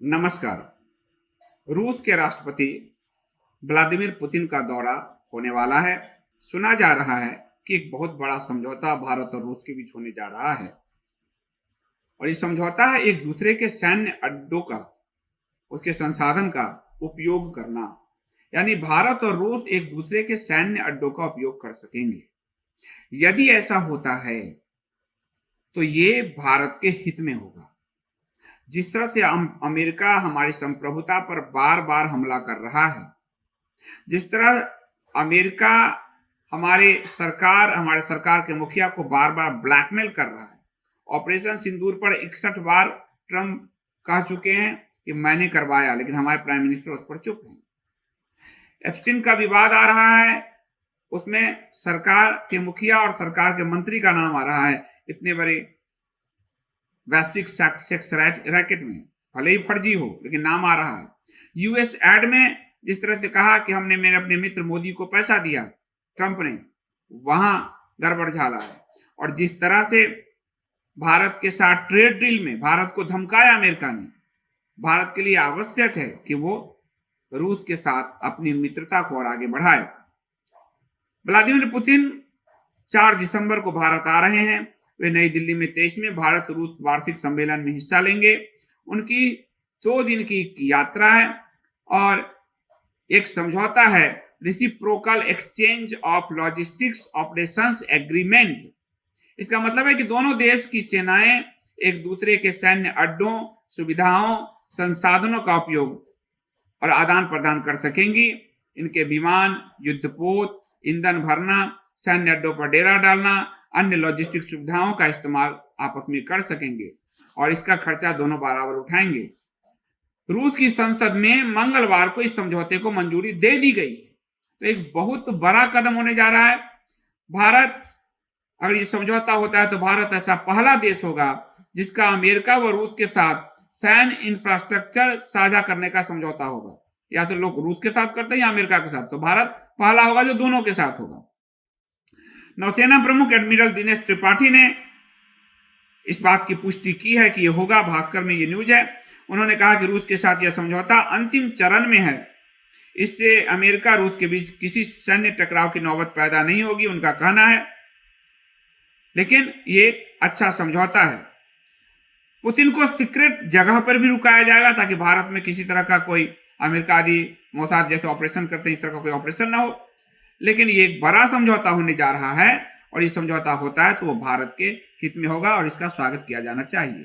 नमस्कार। रूस के राष्ट्रपति व्लादिमीर पुतिन का दौरा होने वाला है। सुना जा रहा है कि एक बहुत बड़ा समझौता भारत और रूस के बीच होने जा रहा है और ये समझौता है एक दूसरे के सैन्य अड्डों का, उसके संसाधन का उपयोग करना। यानी भारत और रूस एक दूसरे के सैन्य अड्डों का उपयोग कर सकेंगे। यदि ऐसा होता है तो ये भारत के हित में होगा। जिस तरह से अमेरिका हमारी संप्रभुता पर बार बार हमला कर रहा है, जिस तरह अमेरिका हमारे सरकार के मुखिया को बार बार ब्लैकमेल कर रहा है। ऑपरेशन सिंदूर पर 61 बार ट्रंप कह चुके हैं कि मैंने करवाया, लेकिन हमारे प्राइम मिनिस्टर उस पर चुप हैं। एप्स्टीन का विवाद आ रहा है, उसमें सरकार के मुखिया और सरकार के मंत्री का नाम आ रहा है। इतने बड़े वैश्विक सेक्स रैकेट में भले ही फर्जी हो, लेकिन नाम आ रहा है। यूएस एड में जिस तरह से कहा कि हमने मेरे अपने मित्र मोदी को पैसा दिया, ट्रंप ने, वहां गड़बड़ झाला है। और जिस तरह से भारत के साथ ट्रेड डील में भारत को धमकाया अमेरिका ने, भारत के लिए आवश्यक है कि वो रूस के साथ अपनी मित्रता को और आगे बढ़ाए। व्लादिमीर पुतिन 4 दिसंबर को भारत आ रहे हैं। वे नई दिल्ली में 23वें भारत रूस वार्षिक सम्मेलन में हिस्सा लेंगे। उनकी 2 दिन की यात्रा है और एक समझौता है, reciprocal exchange of logistics operations agreement. इसका मतलब है कि दोनों देश की सेनाएं एक दूसरे के सैन्य अड्डों, सुविधाओं, संसाधनों का उपयोग और आदान प्रदान कर सकेंगी। इनके विमान, युद्धपोत, ईंधन भरना, सैन्य अड्डों पर डेरा डालना, अन्य लॉजिस्टिक सुविधाओं का इस्तेमाल आपस में कर सकेंगे और इसका खर्चा दोनों बराबर उठाएंगे। रूस की संसद में मंगलवार को इस समझौते को मंजूरी दे दी गई है। तो एक बहुत बड़ा कदम होने जा रहा है। भारत, अगर ये समझौता होता है तो भारत ऐसा पहला देश होगा जिसका अमेरिका व रूस के साथ सैन्य इंफ्रास्ट्रक्चर साझा करने का समझौता होगा। या तो लोग रूस के साथ करते हैं या अमेरिका के साथ, तो भारत पहला होगा जो दोनों के साथ होगा। नौसेना प्रमुख एडमिरल दिनेश त्रिपाठी ने इस बात की पुष्टि की है कि यह होगा। भास्कर में यह न्यूज है। उन्होंने कहा कि रूस के साथ यह समझौता अंतिम चरण में है। इससे अमेरिका रूस के बीच किसी सैन्य टकराव की नौबत पैदा नहीं होगी, उनका कहना है। लेकिन ये अच्छा समझौता है। पुतिन को सीक्रेट जगह पर भी रुकाया जाएगा ताकि भारत में किसी तरह का कोई अमेरिका आदि मोसाद जैसे ऑपरेशन करते हैं, इस तरह का कोई ऑपरेशन ना हो। लेकिन ये एक बड़ा समझौता होने जा रहा है और ये समझौता होता है तो वो भारत के हित में होगा और इसका स्वागत किया जाना चाहिए।